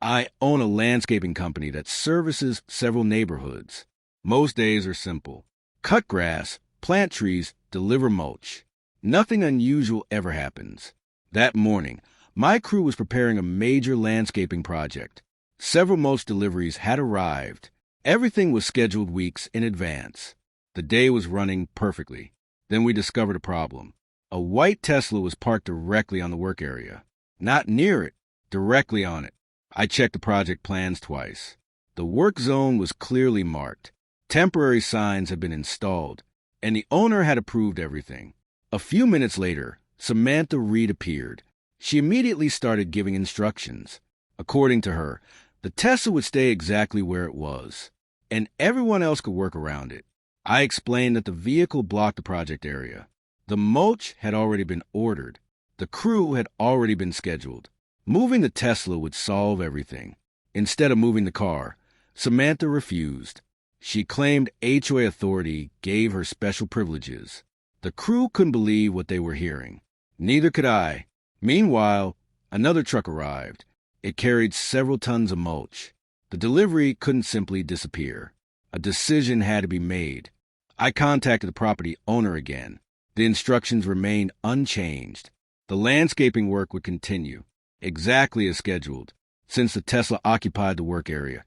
I own a landscaping company that services several neighborhoods. Most days are simple. Cut grass, plant trees, deliver mulch. Nothing unusual ever happens. That morning, my crew was preparing a major landscaping project. Several mulch deliveries had arrived. Everything was scheduled weeks in advance. The day was running perfectly. Then we discovered a problem. A white Tesla was parked directly on the work area. Not near it, directly on it. I checked the project plans twice. The work zone was clearly marked. Temporary signs had been installed, and the owner had approved everything. A few minutes later, Samantha Reed appeared. She immediately started giving instructions. According to her, the Tesla would stay exactly where it was, and everyone else could work around it. I explained that the vehicle blocked the project area. The mulch had already been ordered. The crew had already been scheduled. Moving the Tesla would solve everything. Instead of moving the car, Samantha refused. She claimed HOA authority gave her special privileges. The crew couldn't believe what they were hearing. Neither could I. Meanwhile, another truck arrived. It carried several tons of mulch. The delivery couldn't simply disappear. A decision had to be made. I contacted the property owner again. The instructions remained unchanged. The landscaping work would continue, exactly as scheduled. Since the Tesla occupied the work area,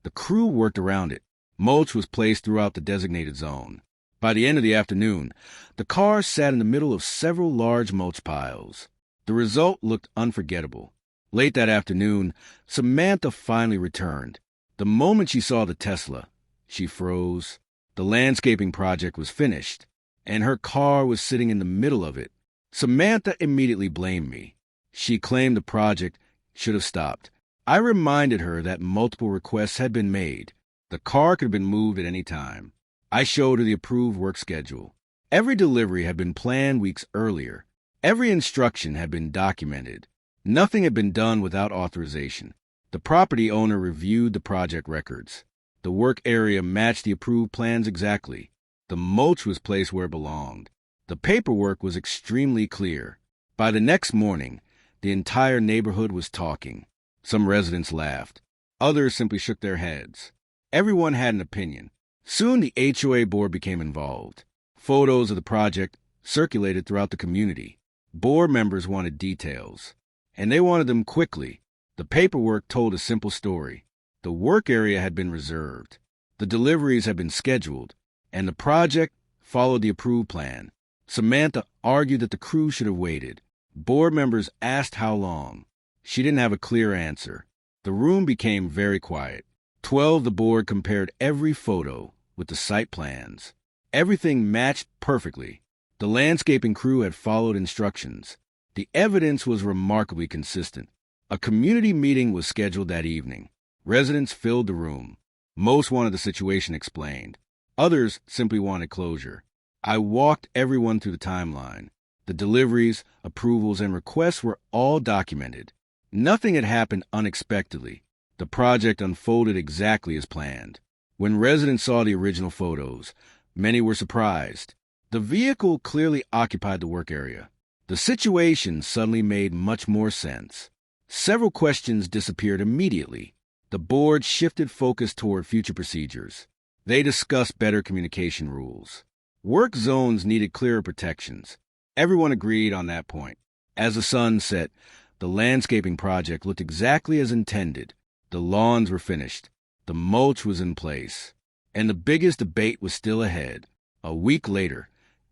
the crew worked around it. Mulch was placed throughout the designated zone. By the end of the afternoon, the car sat in the middle of several large mulch piles. The result looked unforgettable. Late that afternoon, Samantha finally returned. The moment she saw the Tesla, she froze. The landscaping project was finished, and her car was sitting in the middle of it. Samantha immediately blamed me. She claimed the project should have stopped. I reminded her that multiple requests had been made. The car could have been moved at any time. I showed her the approved work schedule. Every delivery had been planned weeks earlier. Every instruction had been documented. Nothing had been done without authorization. The property owner reviewed the project records. The work area matched the approved plans exactly. The mulch was placed where it belonged. The paperwork was extremely clear. By the next morning, the entire neighborhood was talking. Some residents laughed. Others simply shook their heads. Everyone had an opinion. Soon the HOA board became involved. Photos of the project circulated throughout the community. Board members wanted details, and they wanted them quickly. The paperwork told a simple story. The work area had been reserved. The deliveries had been scheduled, and the project followed the approved plan. Samantha argued that the crew should have waited. Board members asked how long. She didn't have a clear answer. The room became very quiet. 12 the board compared every photo with the site plans. Everything matched perfectly. The landscaping crew had followed instructions. The evidence was remarkably consistent. A community meeting was scheduled that evening. Residents filled the room. Most wanted the situation explained. Others simply wanted closure. I walked everyone through the timeline. The deliveries, approvals, and requests were all documented. Nothing had happened unexpectedly. The project unfolded exactly as planned. When residents saw the original photos, many were surprised. The vehicle clearly occupied the work area. The situation suddenly made much more sense. Several questions disappeared immediately. The board shifted focus toward future procedures. They discussed better communication rules. Work zones needed clearer protections. Everyone agreed on that point. As the sun set, the landscaping project looked exactly as intended. The lawns were finished. The mulch was in place. And the biggest debate was still ahead. A week later,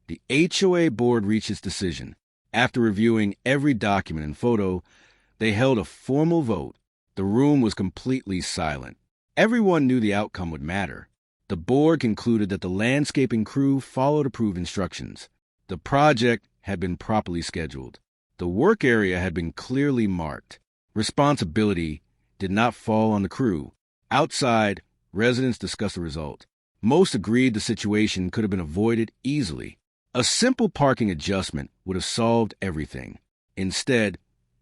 the HOA board reached its decision. After reviewing every document and photo, they held a formal vote. The room was completely silent. Everyone knew the outcome would matter. The board concluded that the landscaping crew followed approved instructions. The project had been properly scheduled. The work area had been clearly marked. Responsibility did not fall on the crew. Outside, residents discussed the result. Most agreed the situation could have been avoided easily. A simple parking adjustment would have solved everything. Instead,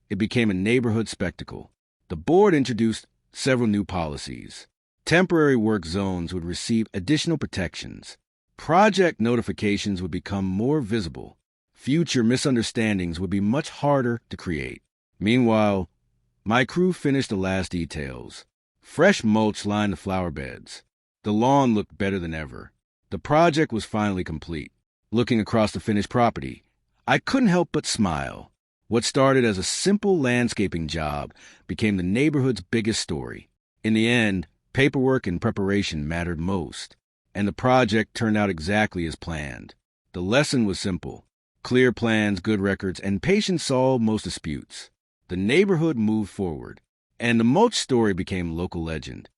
it became a neighborhood spectacle. The board introduced several new policies. Temporary work zones would receive additional protections. Project notifications would become more visible. Future misunderstandings would be much harder to create. Meanwhile, My crew finished the last details. Fresh mulch lined the flower beds. The lawn looked better than ever. The project was finally complete. Looking across the finished property, I couldn't help but smile. What started as a simple landscaping job became the neighborhood's biggest story. In the end, paperwork and preparation mattered most, and the project turned out exactly as planned. The lesson was simple. Clear plans, good records, and patience solved most disputes. The neighborhood moved forward, and the Mulch story became local legend.